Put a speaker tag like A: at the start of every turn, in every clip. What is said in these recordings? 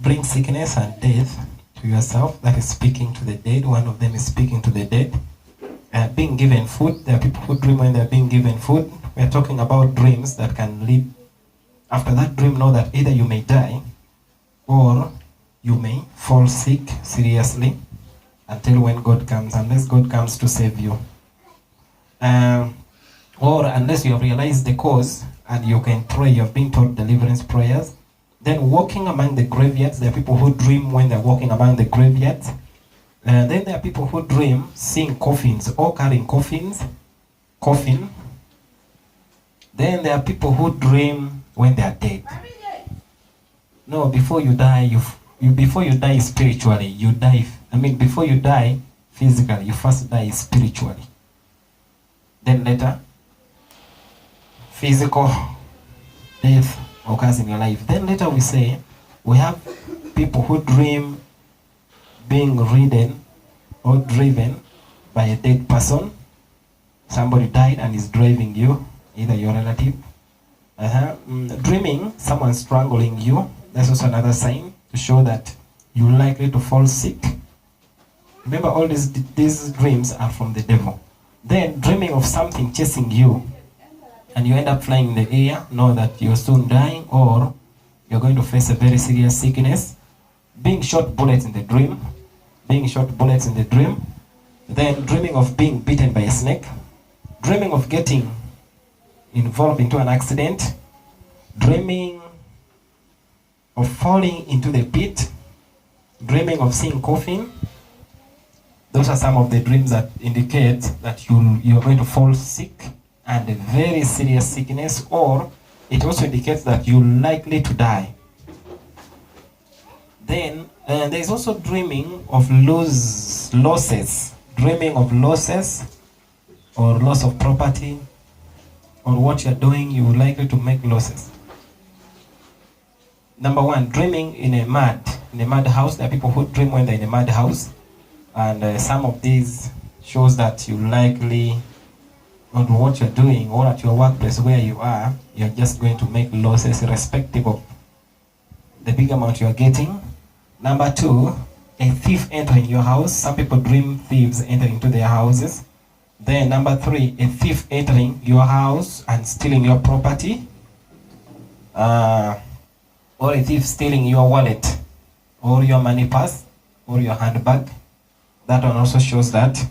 A: bring sickness and death to yourself. That is speaking to the dead. One of them is speaking to the dead. Being given food. There are people who dream when they're being given food. We are talking about dreams that can lead. After that dream, know that either you may die or you may fall sick seriously until when God comes, unless God comes to save you. Or unless you have realized the cause and you can pray, you have been taught deliverance prayers. Then walking among the graveyards. There are people who dream when they're walking among the graveyards. Then there are people who dream seeing coffins or carrying coffin. Then there are people who dream when they are dead. No, before you die, before you die spiritually, you die. Before you die physically, you first die spiritually. Then later, physical death occurs in your life. Then later we say, we have people who dream being ridden or driven by a dead person. Somebody died and is driving you, either your relative. Dreaming someone strangling you. That's also another sign to show that you're likely to fall sick. Remember, all these dreams are from the devil. Then dreaming of something chasing you and you end up flying in the air, know that you're soon dying or you're going to face a very serious sickness. Being shot bullets in the dream. Then dreaming of being bitten by a snake. Dreaming of getting involved into an accident. Dreaming of falling into the pit. Dreaming of seeing coffin. Those are some of the dreams that indicate that you are going to fall sick and a very serious sickness, or it also indicates that you're likely to die. Then there is also dreaming of losses. Dreaming of losses or loss of property, or what you're doing, you're likely to make losses. Number one, dreaming in a mad house. There are people who dream when they're in a mad house. And some of these shows that you likely, on what you're doing or at your workplace where you are, you're just going to make losses irrespective of the big amount you're getting. Number two, a thief entering your house. Some people dream thieves entering into their houses. Then number three, a thief entering your house and stealing your property. Or a thief stealing your wallet or your money purse or your handbag. That one also shows that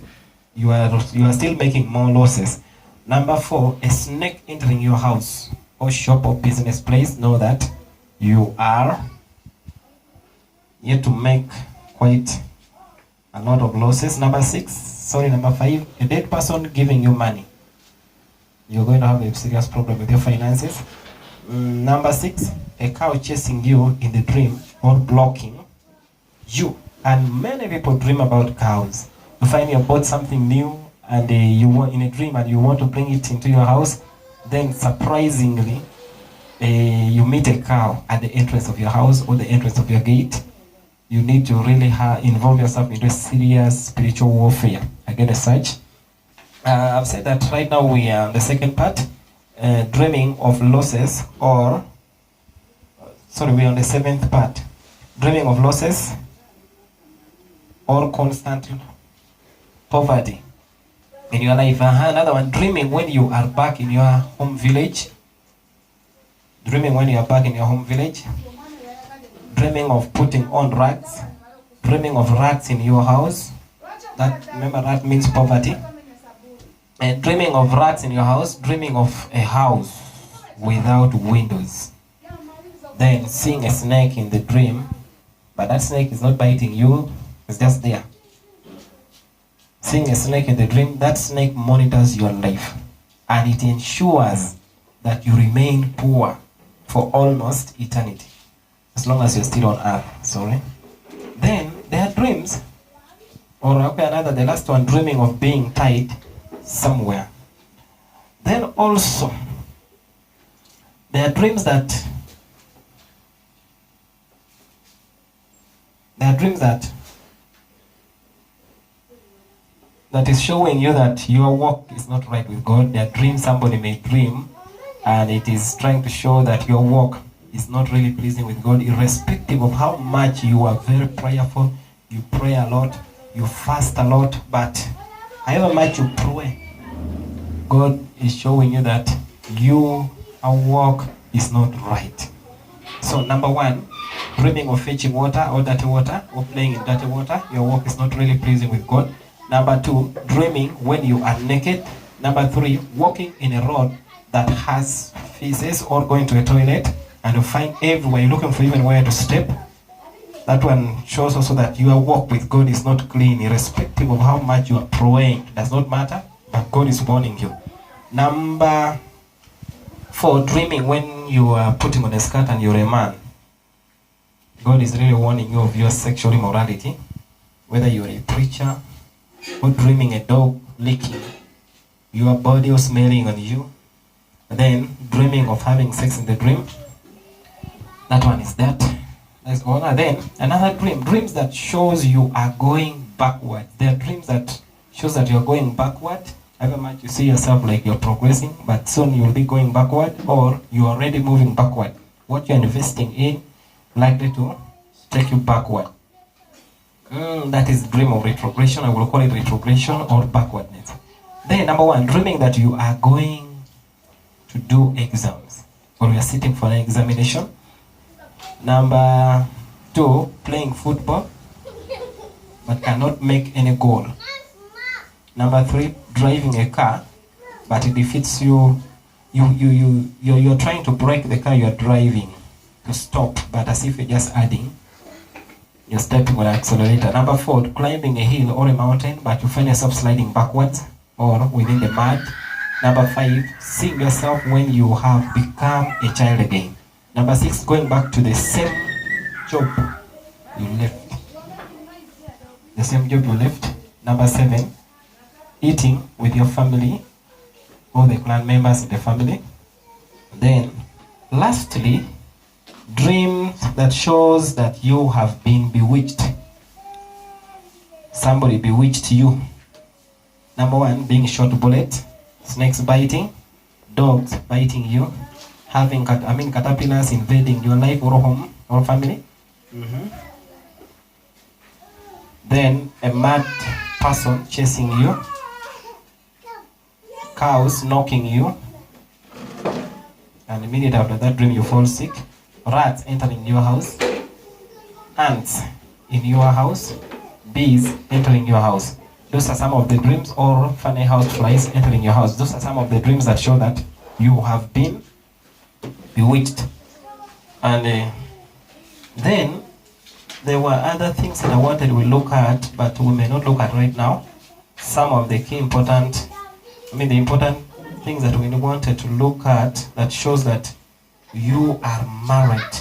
A: you are still making more losses. Number four, a snake entering your house or shop or business place. Know that you are yet to make quite a lot of losses. Number five, a dead person giving you money. You're going to have a serious problem with your finances. Number six, a cow chasing you in the dream or blocking you. And many people dream about cows. You find you bought something new and you want in a dream and you want to bring it into your house. Then surprisingly, you meet a cow at the entrance of your house or the entrance of your gate. You need to really involve yourself into serious spiritual warfare against such. I've said that right now we are on the second part, dreaming of losses, we're on the seventh part, dreaming of losses or constant poverty in your life. Another one, dreaming when you are back in your home village. Dreaming when you are back in your home village. Dreaming of putting on rats. Dreaming of rats in your house. Remember, rat means poverty. And dreaming of rats in your house. Dreaming of a house without windows. Then seeing a snake in the dream, but that snake is not biting you. It's just there. Seeing a snake in the dream, that snake monitors your life. And it ensures that you remain poor for almost eternity. As long as you're still on earth, Then, there are dreams. The last one, dreaming of being tied somewhere. Then also, there are dreams that is showing you that your walk is not right with God. There are dreams somebody may dream, and it is trying to show that your walk is not really pleasing with God, irrespective of how much you are very prayerful, you pray a lot, you fast a lot, but however much you pray, God is showing you that your walk is not right. So number one, dreaming of fetching water or dirty water or playing in dirty water, your walk is not really pleasing with God. Number two, dreaming when you are naked. Number three, walking in a road that has feces or going to a toilet and you find everywhere, you're looking for even where to step. That one shows also that your walk with God is not clean, irrespective of how much you are praying. It does not matter, but God is warning you. Number four, dreaming when you are putting on a skirt and you're a man. God is really warning you of your sexual immorality. Whether you're a preacher or dreaming a dog licking your body or smelling on you. Then dreaming of having sex in the dream. That one is that. That's honor. Then another dream. Dreams that shows you are going backward. There are dreams that shows that you're going backward. However much you see yourself like you're progressing, but soon you'll be going backward or you're already moving backward. What you're investing in likely to take you backward. That is dream of retrogression. I will call it retrogression or backwardness. Then number one, dreaming that you are going to do exams or you are sitting for an examination. Number two, playing football but cannot make any goal. Number three, driving a car but it defeats you. You're trying to brake the car you're driving to stop, but as if you're just adding, you're stepping on an accelerator. Number four, climbing a hill or a mountain but you find yourself sliding backwards or within the mud. Number five, seeing yourself when you have become a child again. Number six, going back to the same job you left. The same job you left. Number seven, eating with your family or the clan members in the family. Then, lastly, dreams that shows that you have been bewitched. Somebody bewitched you. Number one, being shot bullet, snakes biting, dogs biting you, having caterpillars invading your life or home or family. Then a mad person chasing you, cows knocking you, and immediately after that dream you fall sick, rats entering your house, ants in your house, bees entering your house. Those are some of the dreams, or funny house flies entering your house. Those are some of the dreams that show that you have been bewitched. And then there were other things that I wanted we look at, but we may not look at right now. Some of the key important, the important things that we wanted to look at that shows that you are married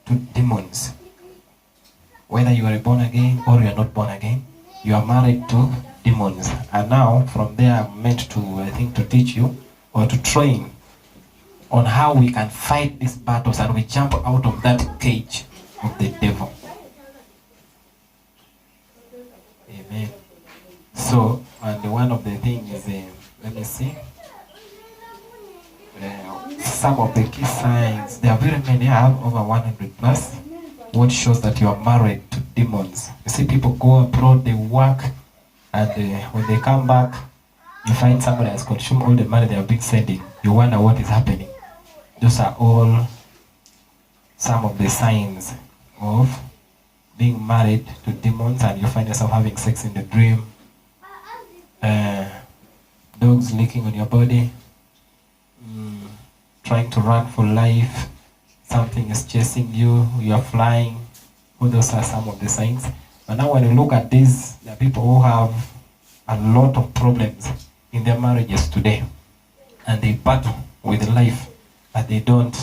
A: to demons. Whether you are born again or you are not born again, you are married to demons. And now from there I'm meant to teach you or to train on how we can fight these battles and we jump out of that cage of the devil. Amen. So, and one of the things is, let me see, some of the key signs. There are very many. I have over 100 plus. What shows that you are married to demons? You see people go abroad, they work, and when they come back, you find somebody has consumed all the money they have been sending. You wonder what is happening. Those are all some of the signs of being married to demons, and you find yourself having sex in the dream. Dogs licking on your body, trying to run for life, something is chasing you, you are flying. All those are some of the signs. But now when you look at these, there are people who have a lot of problems in their marriages today, and they battle with life, but they don't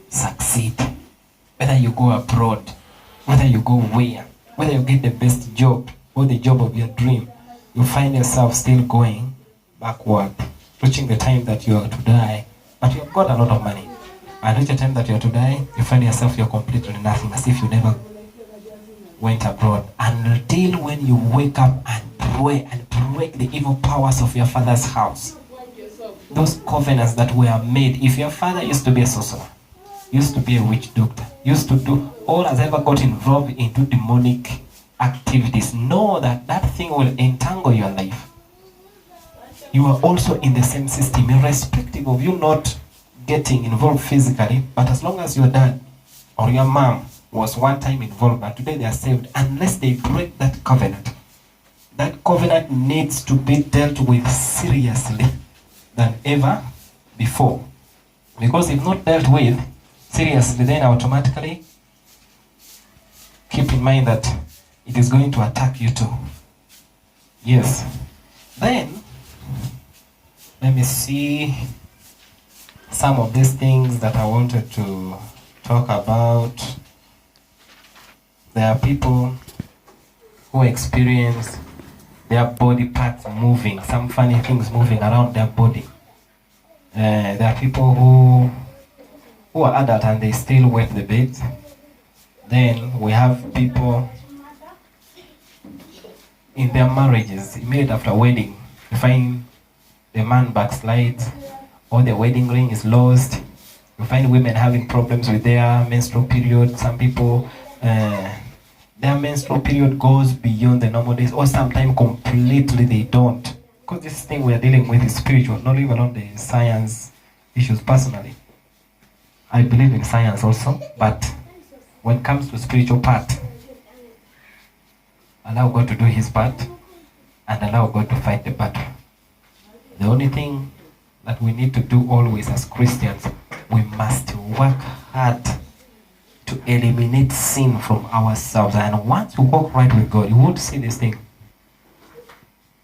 A: succeed. Whether you go abroad, whether you go whether you get the best job or the job of your dream, you find yourself still going backward, reaching the time that you are to die, but you have got a lot of money. And reach the time that you are to die, you find yourself you're completely nothing, as if you never went abroad. Until when you wake up and pray and break the evil powers of your father's house. Those covenants that were made. If your father used to be a sorcerer, used to be a witch doctor, used to do, or has ever got involved into demonic activities, know that that thing will entangle your life. You are also in the same system, irrespective of you not getting involved physically, but as long as your dad or your mom was one time involved, but today they are saved, unless they break that covenant needs to be dealt with seriously than ever before. Because if not dealt with seriously, then automatically keep in mind that it is going to attack you too. Yes. Then, let me see some of these things that I wanted to talk about. There are people who experience their body parts moving, some funny things moving around their body. There are people who are adult and they still wet the bed. Then we have people in their marriages, immediate after wedding, you find the man backslides, or the wedding ring is lost. You find women having problems with their menstrual period. Some people, their menstrual period goes beyond the normal days, or sometimes completely they don't. Because this thing we are dealing with is spiritual, not even on the science issues. Personally, I believe in science also, but when it comes to spiritual part, allow God to do his part and allow God to fight the battle. The only thing that we need to do always as Christians, we must work hard to eliminate sin from ourselves. And once you walk right with God, you won't see this thing.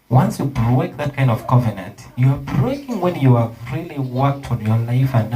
A: Once you break that kind of covenant, you are breaking when you have really worked on your life and